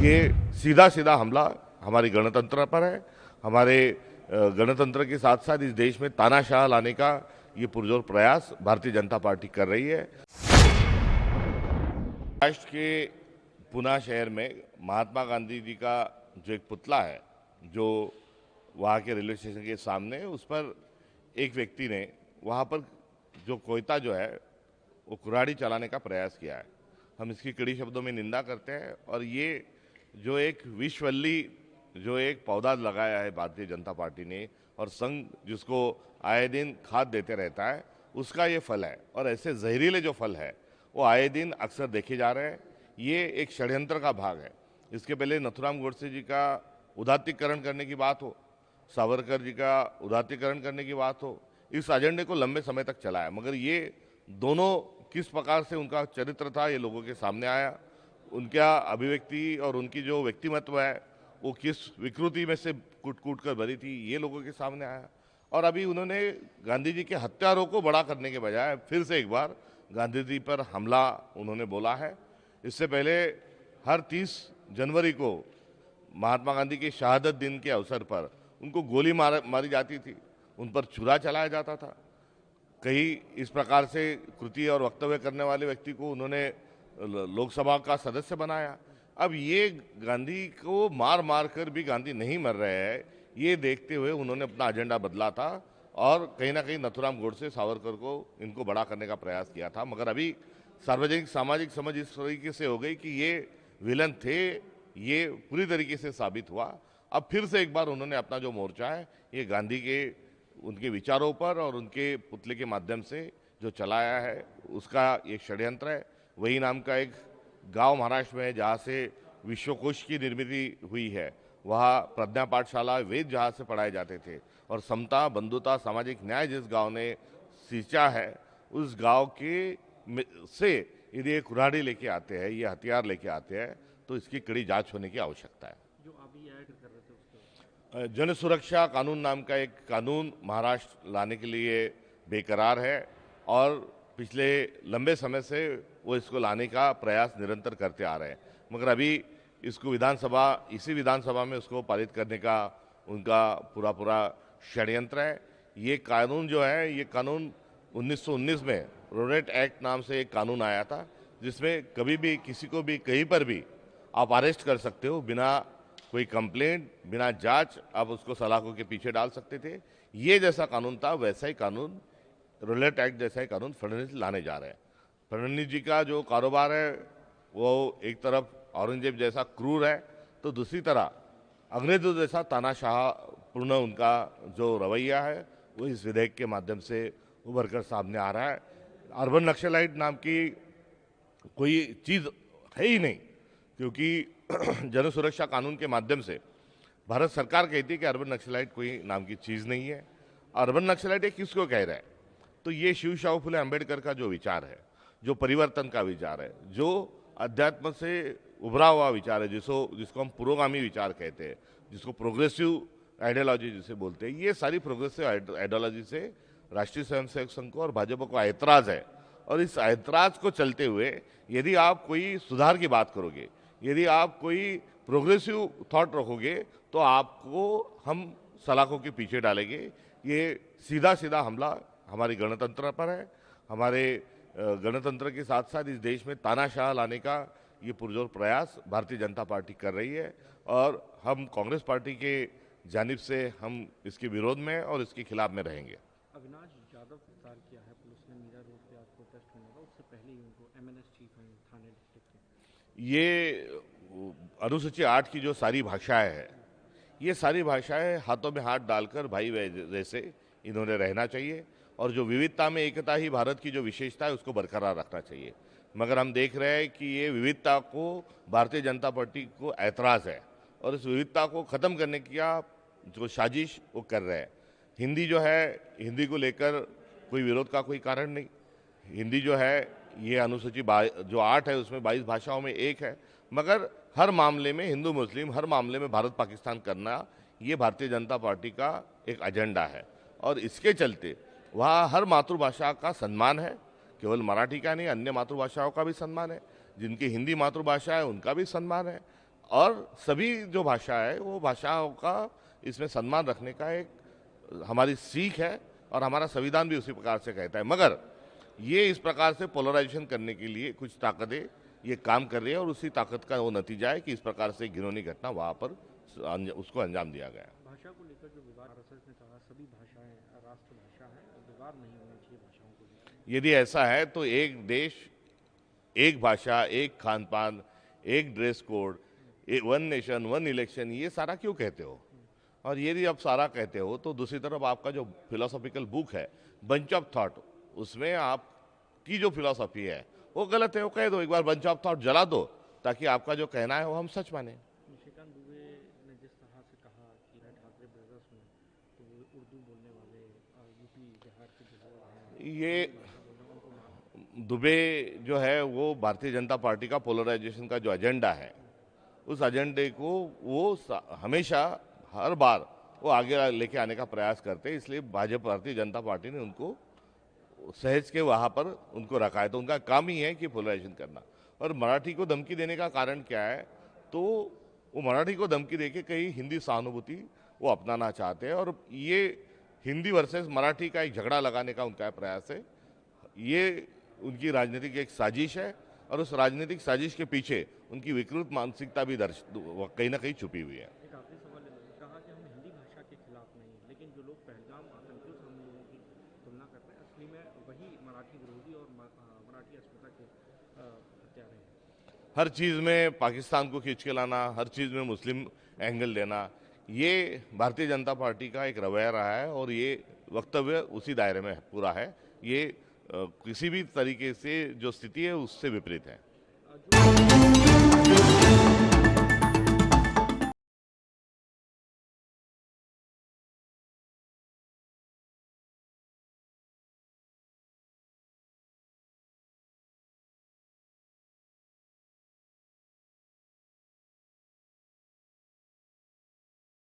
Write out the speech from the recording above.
ये सीधा सीधा हमला हमारी गणतंत्र पर है। हमारे गणतंत्र के साथ साथ इस देश में तानाशाह लाने का ये पुरजोर प्रयास भारतीय जनता पार्टी कर रही है। महाराष्ट्र के पुणे शहर में महात्मा गांधी जी का जो एक पुतला है, जो वहाँ के रेलवे स्टेशन के सामने, उस पर एक व्यक्ति ने वहाँ पर जो कोयता जो है वो कुल्हाड़ी चलाने का प्रयास किया है। हम इसकी कड़ी शब्दों में निंदा करते हैं। और ये जो एक विश्ववल्ली जो एक पौधा लगाया है भारतीय जनता पार्टी ने, और संघ जिसको आए दिन खाद देते रहता है, उसका ये फल है। और ऐसे जहरीले जो फल है वो आए दिन अक्सर देखे जा रहे हैं। ये एक षड्यंत्र का भाग है। इसके पहले नथुराम गोडसे जी का उदात्तीकरण करने की बात हो, सावरकर जी का उदात्तीकरण करने की बात हो, इस एजेंडे को लंबे समय तक चलाया, मगर ये दोनों किस प्रकार से उनका चरित्र था ये लोगों के सामने आया। उनका अभिव्यक्ति और उनकी जो व्यक्तिमत्व है वो किस विकृति में से कूट कूट कर भरी थी, ये लोगों के सामने आया। और अभी उन्होंने गांधी जी के हत्यारों को बड़ा करने के बजाय फिर से एक बार गांधी जी पर हमला उन्होंने बोला है। इससे पहले हर 30 जनवरी को महात्मा गांधी के शहादत दिन के अवसर पर उनको गोली मारी जाती थी, उन पर छुरा चलाया जाता था। कई इस प्रकार से कृति और वक्तव्य करने वाले व्यक्ति को उन्होंने लोकसभा का सदस्य बनाया। अब ये गांधी को मार मार कर भी गांधी नहीं मर रहे हैं, ये देखते हुए उन्होंने अपना एजेंडा बदला था और कहीं ना कहीं नथुराम गोडसे, सावरकर को इनको बड़ा करने का प्रयास किया था। मगर अभी सार्वजनिक सामाजिक समझ इस तरीके से हो गई कि ये विलन थे, ये पूरी तरीके से साबित हुआ। अब फिर से एक बार उन्होंने अपना जो मोर्चा है ये गांधी के उनके विचारों पर और उनके पुतले के माध्यम से जो चलाया है उसका एक षड्यंत्र है। वही नाम का एक गांव महाराष्ट्र में है जहाँ से विश्वकोश की निर्मित हुई है। वहाँ प्रज्ञा पाठशाला, वेद जहाँ से पढ़ाए जाते थे, और समता, बंधुता, सामाजिक न्याय जिस गांव ने सींचा है, उस गांव के से यदि ये कुल्हाड़ी लेके आते हैं, ये हथियार लेके आते हैं, तो इसकी कड़ी जांच होने की आवश्यकता है। जो अभी ऐड कर रहे थे उसको, जन सुरक्षा कानून नाम का एक कानून महाराष्ट्र लाने के लिए बेकरार है और पिछले लंबे समय से वो इसको लाने का प्रयास निरंतर करते आ रहे हैं। मगर अभी इसको इसी विधानसभा में उसको पारित करने का उनका पूरा षड्यंत्र है। ये कानून जो है, ये कानून 1919 में रोडेट एक्ट नाम से एक कानून आया था, जिसमें कभी भी किसी को भी कहीं पर भी आप अरेस्ट कर सकते हो, बिना कोई कंप्लेंट, बिना जांच आप उसको सलाखों के पीछे डाल सकते थे। ये जैसा कानून था वैसा ही कानून, रोलेट एक्ट जैसा ही कानून फडणवीस लाने जा रहे हैं। फडणवीस जी का जो कारोबार है वो एक तरफ औरंगजेब जैसा क्रूर है, तो दूसरी तरह अंग्रेजों जैसा तानाशाहपूर्ण उनका जो रवैया है वो इस विधेयक के माध्यम से उभर कर सामने आ रहा है। अर्बन नक्सलाइट नाम की कोई चीज़ है ही नहीं, क्योंकि जन सुरक्षा कानून के माध्यम से भारत सरकार कहती है कि अर्बन नक्सलाइट कोई नाम की चीज़ नहीं है। अर्बन नक्सलाइट ये किसको कह रहा है? तो ये शिव शाहू फुले अम्बेडकर का जो विचार है, जो परिवर्तन का विचार है, जो अध्यात्म से उभरा हुआ विचार है, जिसको हम पुरोगामी विचार कहते हैं, जिसको प्रोग्रेसिव आइडियोलॉजी जिसे बोलते हैं, ये सारी प्रोग्रेसिव आइडियोलॉजी से राष्ट्रीय स्वयंसेवक संघ को और भाजपा को ऐतराज है। और इस ऐतराज को चलते हुए यदि आप कोई सुधार की बात करोगे, यदि आप कोई प्रोग्रेसिव थॉट रखोगे, तो आपको हम सलाखों के पीछे डालेंगे। ये सीधा सीधा हमला हमारी गणतंत्र पर है। हमारे गणतंत्र के साथ साथ इस देश में तानाशाह लाने का ये पुरजोर प्रयास भारतीय जनता पार्टी कर रही है, और हम कांग्रेस पार्टी के जानिब से हम इसके विरोध में और इसके खिलाफ में रहेंगे। अविनाश यादव गिरफ्तार किया है पुलिस ने मीरा रोड पे आज प्रोटेस्ट होने का, उससे पहले ही उनको एमएनएस चीफ हैं थाने डिस्ट्रिक्ट के। ये अनुसूची 8 की जो सारी भाषाएं हैं, ये सारी भाषाएं हाथों में हाथ डालकर भाई जैसे इन्होंने रहना चाहिए, और जो विविधता में एकता ही भारत की जो विशेषता है उसको बरकरार रखना चाहिए। मगर हम देख रहे हैं कि ये विविधता को भारतीय जनता पार्टी को ऐतराज़ है, और इस विविधता को ख़त्म करने की जो साजिश वो कर रहे हैं। हिंदी जो है, हिंदी को लेकर कोई विरोध का कोई कारण नहीं। हिंदी जो है ये अनुसूची जो 8 है उसमें 22 भाषाओं में एक है, मगर हर मामले में हिंदू मुस्लिम, हर मामले में भारत पाकिस्तान करना, ये भारतीय जनता पार्टी का एक एजेंडा है। और इसके चलते वहाँ हर मातृभाषा का सम्मान है, केवल मराठी का नहीं, अन्य मातृभाषाओं का भी सम्मान है। जिनकी हिंदी मातृभाषा है उनका भी सम्मान है। और सभी जो भाषा है वो भाषाओं का इसमें सम्मान रखने का एक हमारी सीख है और हमारा संविधान भी उसी प्रकार से कहता है। मगर ये इस प्रकार से पोलराइजेशन करने के लिए कुछ ताकतें ये काम कर रही है और उसी ताकत का वो नतीजा है कि इस प्रकार से घिनौनी घटना वहाँ पर उसको अंजाम दिया गया। भाषा को लेकर जो विवाद, आरएसएस ने कहा सभी भाषाएं राष्ट्रभाषा है, विवाद नहीं होना चाहिए भाषाओं को लेकर। यदि ऐसा है तो एक देश, एक भाषा, एक खान पान, एक dress code, one nation one election, ये सारा क्यों कहते हो? और यदि आप सारा कहते हो तो दूसरी तरफ आपका जो फिलोसॉफिकल बुक है बंच ऑफ थॉट, उसमें आपकी जो फिलोसॉफी है वो गलत है, वो कह दो, एक बार बंच ऑफ थॉट जला दो ताकि आपका जो कहना है वो हम सच माने। निशिकांत दुबे ने जिस तरह से कहा कि ठाकरे ब्रदर्स में तो वो उर्दू बोलने वाले यूपी बिहार के जो लोग हैं, ये दुबे जो है वो भारतीय जनता पार्टी का पोलराइजेशन का जो एजेंडा है, उस एजेंडे को वो हमेशा हर बार वो आगे लेके आने का प्रयास करते हैं। इसलिए भाजपा, भारतीय जनता पार्टी ने उनको सहज के वहाँ पर उनको रखा है। तो उनका काम ही है कि पोलराइजेशन करना। और मराठी को धमकी देने का कारण क्या है? तो वो मराठी को धमकी देके कहीं हिंदी सहानुभूति वो अपनाना चाहते हैं और ये हिंदी वर्सेस मराठी का एक झगड़ा लगाने का उनका प्रयास है। ये उनकी राजनीतिक एक साजिश है और उस राजनीतिक साजिश के पीछे उनकी विकृत मानसिकता भी कहीं ना कहीं छुपी हुई है। एक आखिरी सवाल कहा कि हम हिंदी भाषा के खिलाफ नहीं, लेकिन जो लोग पहलगाम आतंकियों से हम लोगों की तुलना करते हैं, असली में वही मराठी विरोधी और मराठी अस्मिता के हत्यारे हैं। हर चीज़ में पाकिस्तान को खींच के लाना, हर चीज़ में मुस्लिम एंगल देना, ये भारतीय जनता पार्टी का एक रवैया रहा है और ये वक्तव्य उसी दायरे में पूरा है। ये किसी भी तरीके से जो स्थिति है उससे विपरीत है।